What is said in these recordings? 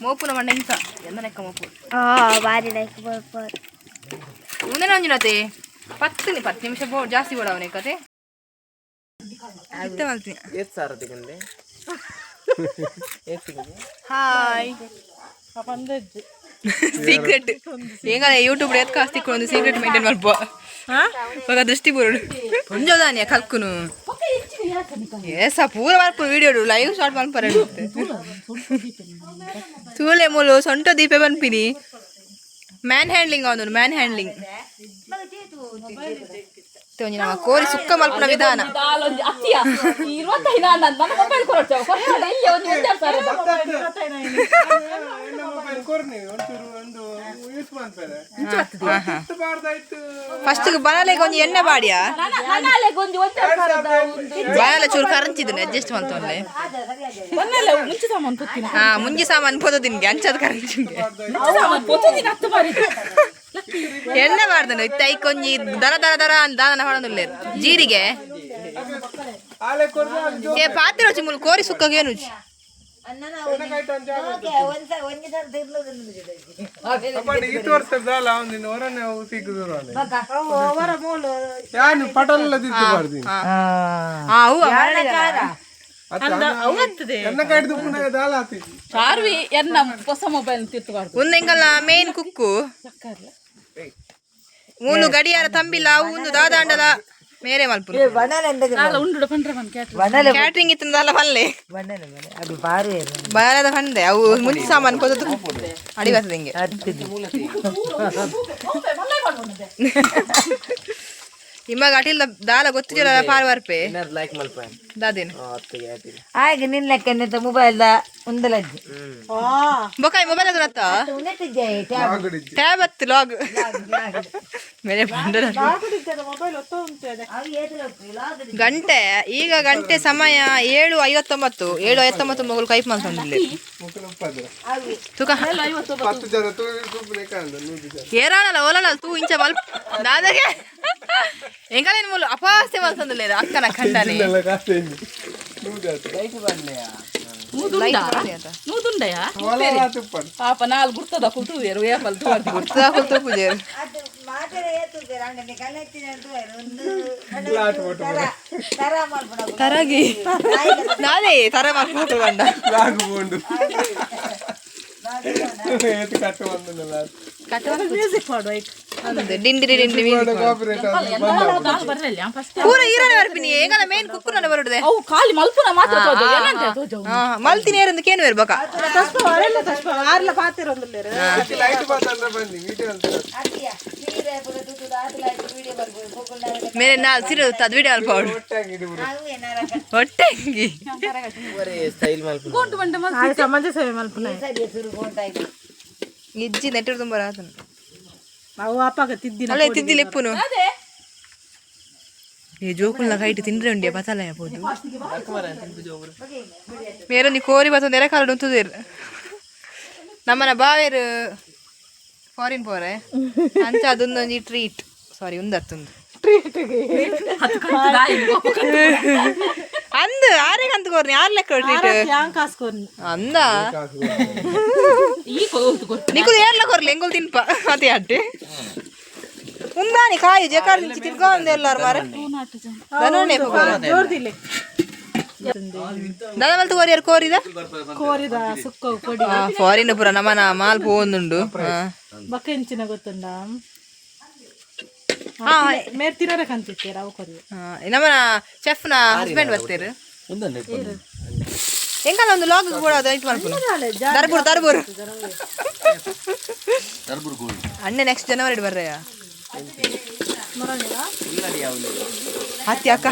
ಮೋಪುನ ಮಂಡ ಇಂತ ಎಂದ ನೆಕ್ಕ ಮೋಪು ಬಾರಿ ಲೈಕ್ ಮುಂದೆ ನಂಜುನತೆ 10 ನಿಮಿಷ ಜಾಸ್ತಿ ಬೋಡವನೆ ಕತೆ ಹಾಯ್ ಸೀಕ್ರೆಟ್ ಹೆಂಗ ಯೂಟ್ಯೂಬ್ ಎತ್ ಕಾಸ್ತಿ ಒಂದು ಸೀಕ್ರೆಟ್ ಮೇಂಟೈನ್ ಮಾಡ್ಬೋ ಇವಾಗ ದೃಷ್ಟಿ ಬೋರ್ಡ್ ಒಂಜೋದಾನಿಯ ಕಲ್ಕುನು ಏಸ ಪೂರ ಮಾಡ್ಪು ವಿಡಿಯೋ ಲೈವ್ ಶಾರ್ಟ್ ಮಾಡ್ಪಾರ ತೂಲೆ ಮೂಲು ಸೊಂಟ ದೀಪೆ ಬನ್ಪಿನಿ ಮ್ಯಾನ್ ಹ್ಯಾಂಡ್ಲಿಂಗ್ ಅವನು ಮ್ಯಾನ್ ಹ್ಯಾಂಡ್ಲಿಂಗ್ ನಮ್ಮ ಕೋರಿ ಸುಕ್ಕ ಮಲ್ಪನ ವಿಧಾನ ಫಸ್ಟ್ ಬನಾಲೆಗೆ ಒಂಜಿ ಎಣ್ಣೆ ಬಾಡಿಯಾ ಬನಾಲೆ ಚೂರು ಕರಂಚಿದನೆ ಅಡ್ಜಸ್ಟ್ ಮಾಡ್ತೊಂಡೆ ಮುಂಜಿ ಸಾಮಾನು ಪೋದು ತಿನ್ಗೆ ಅಂಚದ ಕರಂಚಿಗೆ ಎಣ್ಣೆ ಮಾಡ್ದನು ಇತ್ತ ಕೊಂಜಿ ದರ ದರ ದರ ದಾನ ಹೊಡನುಲ್ಲೆ ಜೀರಿಗೆ ಏ ಪಾತ್ರೆ ರುಚಿ ಮುಲ್ ಕೋರಿ ಸುಕ್ಕಗೆ ಏನು ರುಚಿ ಒಂದೆಂಗಲ್ಲ ಮೇನ್ ಕುಕ್ಕು ಮೂಲು ಗಡಿಯಾರ ತಂಬಿಲ್ಲ ಒಂದು ದಾದಾಂಡಲ ಮೇರೆ ಮಲ್ಪು ಕ್ಯಾಟ್ರಿಂಗ್ ಇತ್ತಂದಲ್ಲ ಮಲ್ಲೆ ಬನಾಲದ ಬಂದೆ ಅವು ಮುಂಚೆ ಸಾಮಾನು ಕೊದ್ದು ಅಡಿ ಬರ್ತದೆ ಹಿಂಗೆ ಇಮ್ಮಾಗ ಅಟಿಲ್ ದಾಲ ಗೊತ್ತಿಲ್ಲ ಪಾರ್ ಬರ್ಪೆ ದಾದೇನು ಹಾಗೆ ನಿನ್ನ ಮೊಬೈಲ್ ಒಂದಲಜ್ಜಿ ಬೊಕಾಯಿ ಮೊಬೈಲ್ ಅದು ನತ್ತ ಟ್ಯಾಬ್ ಹತ್ತು ಲಾಗ್ ಮೇಲೆ ಗಂಟೆ ಈಗ ಗಂಟೆ ಸಮಯ 7:59 7:59 ಮಗಳು ಕೈಪ್ ಮಾಡ್ಕೊಂಡಿಲ್ಲ ತೂಕ ಏರಾಣಲ್ಲ ಓಲಲ್ಲ ತೂ ಇಂಚ ಮಲ್ಪ ದಾದಾಗೆ ಎಂಗಲೇನು ಮೂಲ ಅಪಾಸ್ತೆ ಮಲ್ತಂದಿಲ್ಲ ಅಕ್ಕನ ಖಂಡನೆ ಪಾಪ ನಾಲ್ ಗುರ್ತದ ಕುಲ್ತುದೇರು ಏಪಲ್ ಗುರ್ತದ ಕುಲ್ತು ಪೂಜೆರು ತರಗಿ ನಾನೇ ತರ ಮಾಡ್ಕೊಂಡು ಗಂಡ ಡಿಂಡಿರಿ ಡಿಂಡಿ ಪೂರ ಈರನೆ ಬರ್ಪಿನಿ ಏಗಲ ಮೇನ್ ಕುಕ್ಕುನ ಬರುಡೆ ಅವು ಖಾಲಿ ಮಲ್ಪುನ ಮಾತ್ರ ತೋಜು ಏನಂತ ತೋಜು ಮಲ್ತಿನಿ ಏರಂದ ಕೇನು ಇರಬೇಕ ತಸ್ಪ ಅರೆಲ್ಲ ತಸ್ಪ ಆರ್ಲ ಪಾತಿರ ಒಂದಲ್ಲೇರ ಅತಿ ಲೈಟ್ ಬಾತಂದ್ರ ಬಂದಿ ವಿಡಿಯೋ ಅಂತ ಅತಿಯ ಸೀರೆ ಪುರ ತುದು ಆದ ಲೈಟ್ ವಿಡಿಯೋ ಬರ್ಬೋದು ಕೋಕುಲ ಮೇರೆ ನಾ ಸಿರು ತದ ವಿಡಿಯೋ ಅಲ್ಪ ಹೊಟ್ಟು ಹೊಟ್ಟೆಂಗಿ ಒರೆ ಸ್ಟೈಲ್ ಮಲ್ಪುನ ಗೋಂಟು ಬಂಡ ಮಲ್ಪು ಆ ಸಮಾಜ ಸೇವೆ ಮಲ್ಪುನ ಸರಿ ಸುರು ಗೋಂಟಾಯಿ ಇಜ್ಜಿ ನೆಟ್ಟರು ತುಂಬ ರಾತನ ನಾವು ಅಪ್ಪಗ ತಿದ್ದಿನ ಅಲ್ಲ ತಿದ್ದಿ ಲೆಪ್ಪುನು ಈ ಜೋಕುಲ್ನ ಕೈಟ್ ತಿಂದ್ರೆ ಉಂಡಿಯ ಬತಲ ಯಾಬೋದು ಮೇರೊಂದು ಕೋರಿ ಬತ್ತೊಂದು ಎರೆಕಾಲು ಉಂತುದೇರು ನಮ್ಮನ ಬಾವೇರು ಫಾರಿನ್ ಪೋರೆ ಅಂಚ ಅದೊಂದೊಂದು ಟ್ರೀಟ್ ಸಾರಿ ಉಂದತ್ತೊಂದು ಅಂದ ಆರೆಗೆ ಅಂತ ಕೋರ್ನಿ ಆರ್ ಲೆಕ್ಕ ಟ್ರೀಟ್ ಅಂದ ನಿಕುಲು ಏರ್ಲ ಕೊರ್ಲಿ ಎಂಗುಲ್ ತಿನ್ಪ ಅತಿ ಅಟ್ಟೆ ఉందాని కాయ జకార్ నుంచి తిరుగా ఉంది ಎಲ್ಲಾರು ಮಾರೆ ದನನೆ ಜೋರ್ದಿಲೆ ದನವಲ್ತು ಕೋರಿಯರ್ ಕೋರಿದ ಸುಕ್ಕ ಕೊಡಿ ಫಾರಿನ್ ಪುರ ನಮನ ಮಾಲ್ ಪೋಂದುಂಡು ಬಕೆಂಚಿನ ಗೊತ್ತುಂಡ ಮೇರ್ ತಿರರ ಕಂತಿತ್ತೀರ ಅವು ಕೊರಿ ನಮನ ಚೆಫ್ ನ ಹಸ್ಬೆಂಡ್ ಬರ್ತೀರು ಎಂಕಲ್ಲ ಒಂದು ಲಾಗ್ ಕೂಡ ದೈಟ್ ಮಾಡ್ಕೊಂಡು ದರ್ಬುರ್ ಅಣ್ಣೆ ನೆಕ್ಸ್ಟ್ ಜನವರಿ ಬರ್ರೆಯಾ ಹತ್ತಿ ಅಕ್ಕ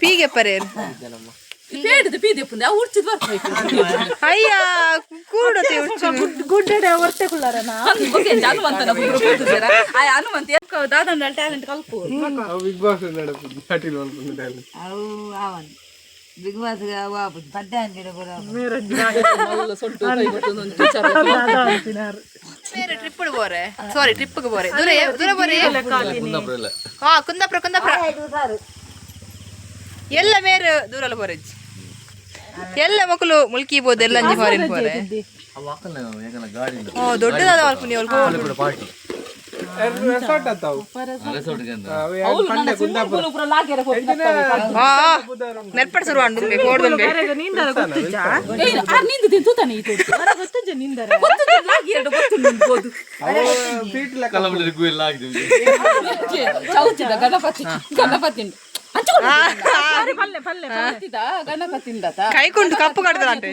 ಪೀಗೆ ಪರೇರು ಅಯ್ಯ ಕೂಡತೆ ಗುಡ್ಡೆ ಹೊರ್ತೆ ಕುಳ್ಳಾರನ ಹನುಮಂತ ದಾದಂಡ ಟ್ಯಾಲೆಂಟ್ ಕಲ್ಪು ಬಿಗ್ ಬಾಸ್ ಬಿಗ್ ಬಾಸ್ ಪಡ್ಡೆ ಅಂಜಿಡ ಟ್ರಿಪ್ ಬೋರೆ ಸಾರಿ ಟ್ರಿಪ್ ಬೋರೆ ದೂರ ದೂರ ಬೋರೆ ಹಾ ಕುಂದಾಪುರ ಕುಂದಾಪುರ ಎಲ್ಲ ಮೇರೆ ದೂರಲ್ಲ ಬೋರೆ ಎಲ್ಲ ಮಕ್ಕಳು ಮುಲ್ಕಿ ಬೋದು ಎಲ್ಲ ಅಂಜಿ ಫಾರಿನ್ ಬೋರೆ ಓ ದೊಡ್ಡದಾದ ಅಲ್ಪ ನೀವು ನೆರ್ಪಡಿಸರು ಅಂಡು ಕೋಡ್ದುಂಬೆ ಕೈಕೊಂಡು ಕಪ್ಪು ಕಡ್ದಂತೆ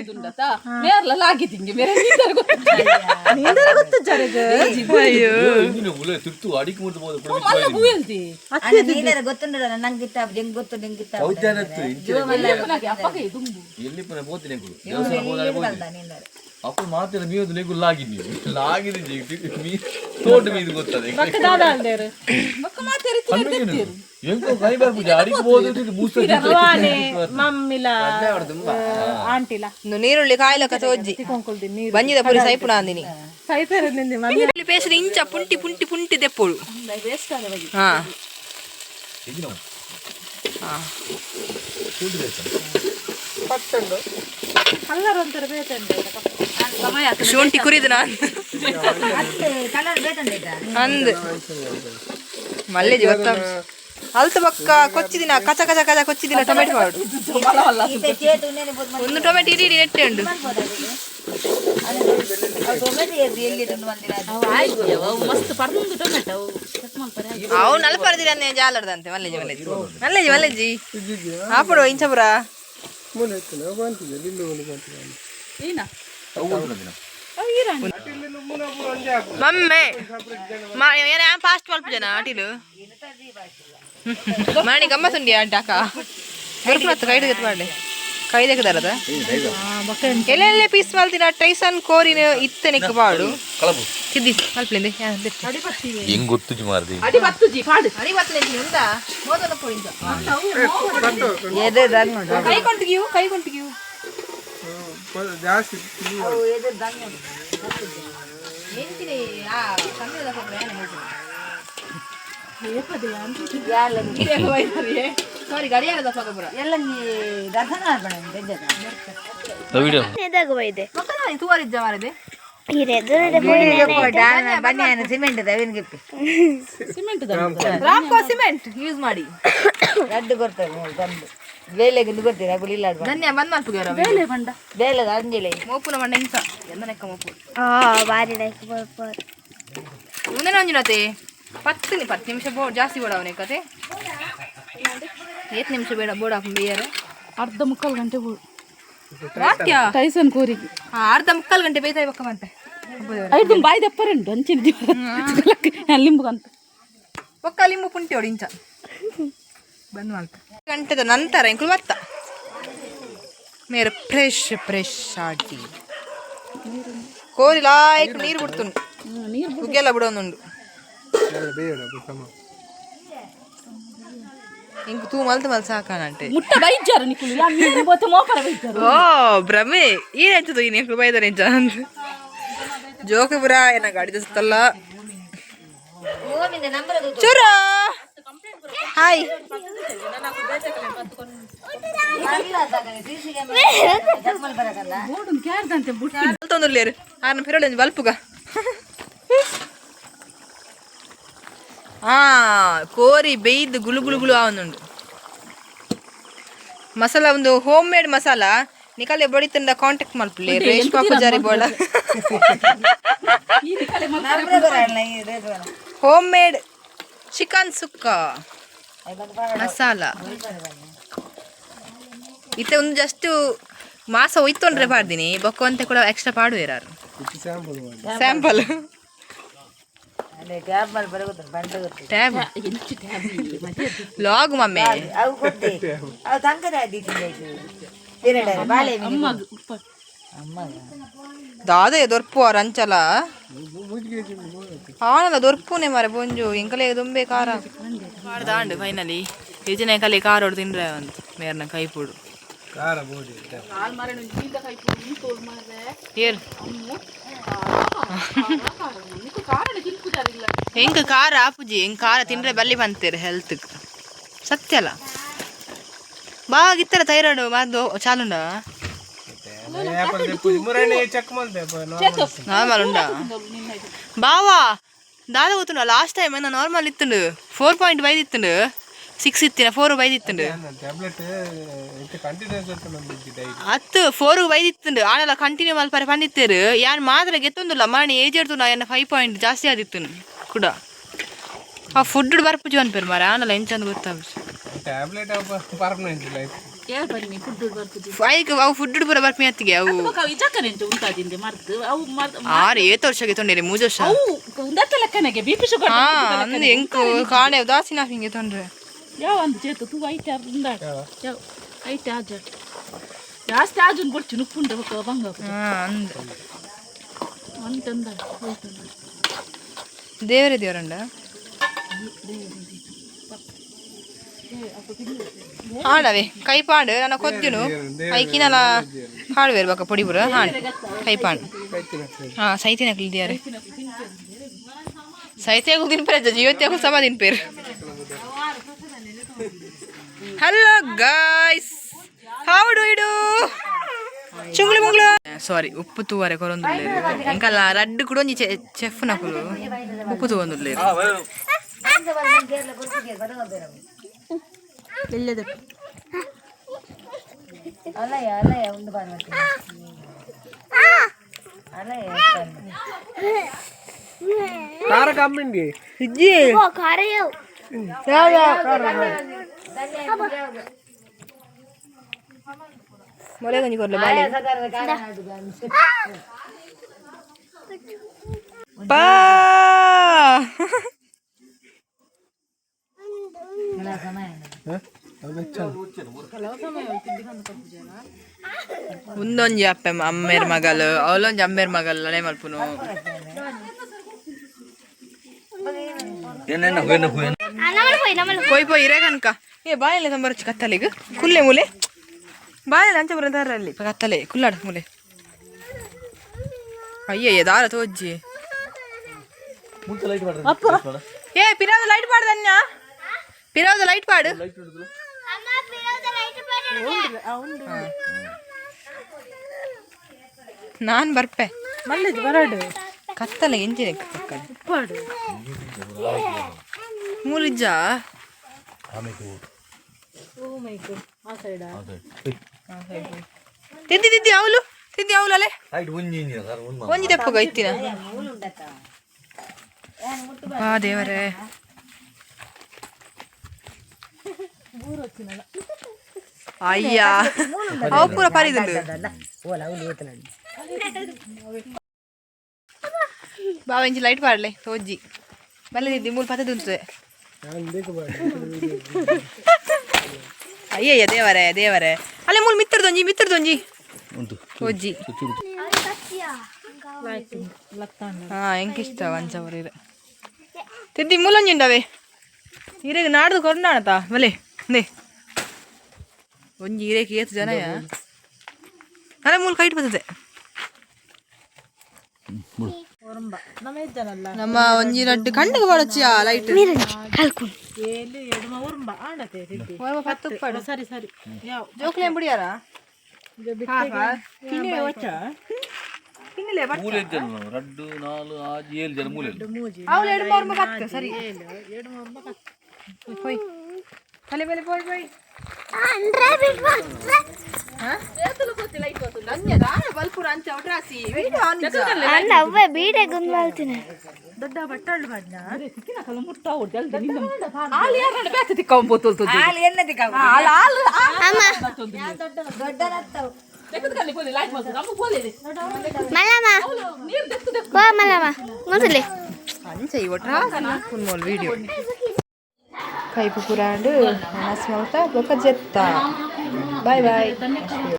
ಗೊತ್ತುಂಡ ನಂಗಿತ್ತ ಹೆಂಗ್ ಗೊತ್ತು ನಿಂಗಿತ್ತ అప్పుడు మాత్రం మీద నీకు లాగింది మీ తోట మీద కొత్తది ఎంకో కైబార్ పూజ అడిగి పోతుంది ನೀರುಳ್ಳಿ ಕಾಯ್ಲಕ ತೋಜ್ಜಿ ಬಂಜಿದ ಪುರಿ ಸೈಪುಣ ಅಂದಿನಿ ನೀರುಳ್ಳಿ ಪೇಸ್ಟ್ ಇಂಚ ಪುಂಟಿ ಪುಂಟಿ ಪುಂಟಿ ತೆಪ್ಪುಳು ಹಾ ಶುಂಠಿ ಕುರಿದು ಅಂದ್ ಮಲ್ಲೇಜಿ ಗೊತ್ತ ಅಲ್ತ ಪಕ್ಕ ಕೊಚ್ಚಿದಿನ ಕಚ ಕಚ ಕಚ ಕೊಚ್ಚಿದಿನ ಟೊಮೆಟೊ ಮಾಡು ಒಂದು ಟೊಮೆಟೊ ಇಡೀ ನೆಟ್ಟೆ ಉಂಡು ಅವು ನಲ್ಪರ್ದಿರ ಜಾಲರ್ದಂತೆ ಮಲ್ಲೇಜಿ ಮಲ್ಲೇಜಿ ಮಲ್ಲೇಜಿ ಮಲ್ಲೇಜಿ ಆಪಡು ಇಂಚಪುರ ಮಮ್ಮೆ ಫಾಸ್ಟ್ ಮಲ್ಪ ಜನ ಆಟಿಲು ಮಾಡಿ ಗಮ್ಮತ್ತುಂಡಿ ಆಟಾಕ ಬರ್ಕೊಳತ್ತ ಕೈ ಮಾಡಿ ಕೈ ತೆಗೆದಾರದ ಎಲ್ಲೆಲ್ಲೇ ಪೀಸ್ ಮಲ್ತಿನ ಟೈಸನ್ ಕೋರಿನ ಇತ್ತನಿಕ್ ಬಾಡು ತಿದ್ದಿ ಮಲ್ಪಲಿಂದೆ ಹೆಂಗ್ ಗೊತ್ತು ಮಾರ್ದಿ ಕೈ ಕೊಂಟಿಗಿಯು ಕೈ ಕೊಂಟಿಗಿಯು ಜಾಸ್ತಿ ಸಾರಿ ಗಡಿಯಾರದ ಪಗಬುರ ಎಲ್ಲ ದರ್ಶನ ತೂವರಿದ್ದ ಮಾರದೆ ಸಿಮೆಂಟ್ ಸಿಮೆಂಟ್ ಯೂಸ್ ಮಾಡಿ ಗಡ್ಡು ಕೊಡ್ತಾರೆ ತಂದು ಬೇಲೆಗೆ ಗೊತ್ತೀರಾ ಗುಳಿಲ್ಲ ಧನ್ಯ ಬಂದ್ ಮಾಡ್ತೀರ ಬೇಲೆಗೆ ಅಂಜಲಿ ಮೋಪುನ ಮಂಡ ಇಂಸ ಎಂದ ನೆಕ್ಕ ಮೋಪು ಮುಂದೆ ನಂಜುನತೆ 10 ನಿಮಿಷ ಜಾಸ್ತಿ ಬೋಡವನೆ ಕತೆ 8 ನಿಮಿಷ ಬೇಡ ಬೋಡ ಬೇಯರೆ ಅರ್ಧ ಮುಕ್ಕಾಲು ಗಂಟೆ ವಾಕ್ಯ ಟೈಸನ್ ಕೋರಿಗೆ ಅರ್ಧ ಮುಕ್ಕಾಲು ಗಂಟೆ ಬೇಯ್ತಾ ಇರ್ಬೇಕಂತೆ ಐದು ಬಾಯಿ ದಪ್ಪರೆಂಟು ಅಂಚಿನ ಲಿಂಬು ಅಂತ ಒಕ್ಕ ಲಿಂಬು ಪುಂಟಿ ಹೊಡಿ ಇಂಚ ಬಂದ್ ಮಾಡ್ತ ಗಂಟೆದ ನಂತರ ಇಂಕುಲು ಬರ್ತ ಮೇರೆ ಫ್ರೆಶ್ ಫ್ರೆಶ್ ಆಟಿ ಕೋರಿ ಲಾಯ್ಕ್ ನೀರು ಬಿಡ್ತುಂಡು ಉಗ್ಗೆಲ್ಲ ಬಿಡೋನುಂಡು ಇಂಕ ತೂ ಮಲ್ತು ಮಲ್ ಸಾಕಾನಂಟೆ ಮುಟ್ಟ ಬೈಜಾರು ನಿಕುಲು ಯಾ ನೀರು ಬೋತ ಮೋಪರ ಬೈಜಾರು ಓ ಭ್ರಮೆ ಏನಾಯ್ತದು ಈ ನಿಕುಲು ಬೈದಾರೆ ಇಂಚ ಜೋಕೆ ಬುರ ಏನ ಗಾಡಿ ದಸ್ತಲ್ಲ ಚೂರ ಹಾಯ್ ತೊಂದರ್ಲೇರು ಆರ್ನ ಫಿರೋಳ ಬಲ್ಪುಗ ಕೋರಿ ಬೇಯ್ದು ಗುಳು ಗುಳು ಗುಳು ಆವೊಂದುಂಡು ಮಸಾಲ ಒಂದು ಹೋಮ್ ಮೇಡ್ ಮಸಾಲ ನಿಕಲೆ ಬಡಿತಂಡ ಕಾಂಟ್ಯಾಕ್ಟ್ ಮಲ್ಪುಲೆ ರೇಷ್ಮಾ ಪೂಜಾರಿ ಬೋಡ home made chicken sukka masala ಇತ್ತೆ ಒಂದು ಜಸ್ಟ್ ಮಾಸ ಒಯ್ತೊಂಡ್ರೆ ಪಾಡ್ದಿನಿ ಬೊಕ್ಕ ಕೂಡ ಎಕ್ಸ್ಟ್ರಾ ಪಾಡುವೇರಾರು ಸ್ಯಾಂಪಲ್ ಟ್ಯಾಬ್ ಲಾಗ್ ಮಮ್ಮೆ ದಾದ ದೊರ್ಪು ರಂಚಲ ಆನಲ್ಲ ದೊರ್ಪುನೆ ಮಾರೆ ಬೊಂಜು ಎಂಕಲೆ ದೊಂಬೆ ಖಾರ ಮಾಡ್ದಾಂಡು ಫೈನಲಿ ಇಜಿನ ಕಲೆ ಖಾರ ಹೊಡ್ ತಿಂಡ್ರೆ ಒಂದು ಮೇರ್ನ ಕೈ ಪುಡು ಕಾಲ್ ಮಾರೆ ನಿಂತ ಕೈ ಪುಡಿ ತೋಲ್ ಮಾರೆ ಏರ್ ನಿಂತು ಕಾರಣ ತಿನ್ಕುದಾರಿಲ್ಲ ಹೆಂಗ ಖಾರ ಆಪುಜಿ ಹೆಂಗ್ ಖಾರ ತಿಂದ್ರೆ ಬಲ್ಲಿ ಬಂತೀರಿ ಹೆಲ್ತ್ ಸತ್ಯ ಅಲ್ಲ ಬಾಗಿತ್ತರ ಥೈರಾಯ್ಡ್ ಮಾದು ಚಾಲುಂಡ ನಾರ್ಮಲ್ ಉಂಡಾ ಬಾವಾ ದಾದ ಗೊತ್ತುಂಡ ಲಾಸ್ಟ್ ಟೈಮ್ ನಾನು ನಾರ್ಮಲ್ ಇತ್ತುಂಡು 4.5 ಇತ್ತುಂಡು 6 ಇತ್ತಿನ 4 ಇತ್ತುಂಡು ಅತ್ತು 4 ಇತ್ತುಂಡು ಆನೆಲ್ಲ ಕಂಟಿನ್ಯೂ ಮಲ್ಪರೆ ಪಂಡಿತ್ತೇರು ಯಾನ್ ಮಾತ್ರ ಗೆತ್ತೊಂದುಲ್ಲ ಮರಣಿ ಏಜ್ ಇರ್ತುಂಡು ಎನ್ನ 5 ಪಾಯಿಂಟ್ ಜಾಸ್ತಿ ಆದಿತ್ತು ಕೂಡ ಆ ಫುಡ್ ಬರ್ಪುಜು ಅನ್ಪೇರು ಮಾರ ಆನಲ್ಲ ಎಂಚಂದು ಗೊತ್ತಾಗ ಅವು ಫುಡ್ ಪೂರ ಬರ್ಪಿ ಅತ್ತಿಗೆ ಅವು ಆರು 7 ವರ್ಷಕ್ಕೆ ತೊಂಡೇರಿ 3 ವರ್ಷ ಅಂದ್ ಹೆಂಗ್ ಕಾಣೆ ದಾಸಿನ ಹಿಂಗೆ ತೊಂದ್ರೆ ಯಾವ ಅಂದ್ ಚೇತು ತೂ ಐತೆ ಯಾವ ಐತೆ ಆಜ ಜಾಸ್ತಿ ಆಜನ್ ಕೊಡ್ಚು ನುಪ್ಪುಂಡ ಬಂಗ ಅಂದ್ ಅಂತಂದ ದೇವರಂಡ ಹಾಡವೆ ಕೈಪಾಡು ನನ್ನ ಕೊದ್ದಿನು ಐಕಿನಲ್ಲ ಹಾಡು ಇರ್ಬೇಕ ಪುಡಿ ಪುರ ಹಾಡು ಕೈಪಾಡು ಹಾ ಸೈತಿನಕ್ಲಿ ದಿಯಾರೆ ಸೈತಿಯಾಗು ತಿನ್ಪೇರ ಜೀವತ್ಯಾಗು ಸಮ ತಿನ್ಪೇರು hello guys how do you do ಚುಂಗುಳಿ ಮುಂಗುಳು ಸಾರಿ ಉಪ್ಪು ತೂವರೆ ಕೊರೊಂದುಲ್ಲೆ ಎಂಕಲ್ಲ ರಡ್ಡು ಕೂಡ ಒಂಜಿ ಚೆಫ್ ನಕುಲು ಉಪ್ಪು ತೂವೊಂದುಲ್ಲೆ ಖಾರ ಕಮ್ಮಿಂಡಿ ಇಜ್ಜಿ ಮೊಳೆ ಗಂಜಿ ಕೊರ್ಲೆ ಬಾಳೆ ಬಾ ಒಂದೊಂಜಿ ಅಪ್ಪೆ ಅಮ್ಮೇರ್ ಮಗಲು ಅವಳೊಂಜಿ ಅಮ್ಮೇರ್ ಮಗಲ್ ಅಲೆ ಮಲ್ಪುನು ಪೋಯ್ ಪೋಯ್ ಇರೇ ಕನಕ ಏ ಬಾಯಲ್ಲ ತಂಬರಚ್ಚು ಕತ್ತಲೆಗ್ ಕುಲ್ಲೆ ಮೂಲೆ ಬಾಯಲ್ಲ ಅಂಚ ಬರೋದಾರಲ್ಲಿ ಕತ್ತಲೆ ಕುಲ್ಲಾಡ ಮೂಲೆ ಅಯ್ಯಯ್ಯ ದಾರ ತೋಜ್ಜಿ ಏ ಪಿರಾದ ಲೈಟ್ ಪಾಡು ದನ್ಯ ಪಿರಾದ ಲೈಟ್ ಪಾಡು ನಾನ್ ಬರ್ಪೆ ಮಲ್ಲಿದ್ ಬರಡು ಕತ್ತಲೆ ಎಂಚಿನ ಮೂಲಿಜ್ಜ ತಿದ್ದಿ ತಿದ್ದಿ ಅವಳು ತಿದ್ದಿ ಅವಳು ಅಲೆ ಒಂಜಿ ತೆಪ್ಪಗ ಇತ್ತಿನ ಆ ದೇವರೇ ಅಯ್ಯ ಅವು ಪೂರ ಪರಿದುಂಡು ಬಾವ ಇಂಚಿ ಲೈಟ್ ಪಾಡ್ಲೆ ತೋಜ್ಜಿ ಮಲ್ಲ ದಿದ್ದಿ ಮೂಲ ಪತ್ತೆ ದುಂತದೆ ಅಯ್ಯಯ್ಯ ದೇವರೇ ದೇವರೇ ಅಲ್ಲೇ ಮೂಲ ಮಿತ್ತರ್ದೊಂಜಿ ತೋಜ್ಜಿ ಹಾ ಎಂಕಿಷ್ಟ ಒಂಚವರ ಇರ ತಿದ್ದಿ ಮೂಲೊಂಜಿಂಡವೆ ಇರೆಗ್ ನಾಡ್ದು ಕೊಂಡಾಣತ ಬಲೆ ನೇ ಒಂಜಿ ಇರೆಕ್ ಏತು ಜನಯ ಅಲ್ಲ ಮೂಲ ಕೈಟ್ ಬರ್ತದೆ ನಮ್ಮ ಒಂಜಿ ರಡ್ಡು ಕಣ್ಣಿಗೆ ಬಾಳಚ್ಚಿಯ ಲೈಟ್ ಸರಿ ಸರಿ ಜೋಕ್ಲೆ ಬಿಡಿಯಾರ ರಡ್ಡು 4 5 7 ಜನ ಮೂಲೆ ಅವಳು 2 3 ಸರಿ ಹೋಯ್ ತಲೆ ಮೇಲೆ ಪೋಯ್ ಪೋಯ್ ದೊಡ್ಡ ಬಟ್ಟಳು ಬಣ್ಣ ಮುಟ್ಟ ತಿಕ್ಕೊಂಬೋತು వీడియో కైపు పురాండు మనస్ మౌత ఒక జెత్త బాయ్ బాయ్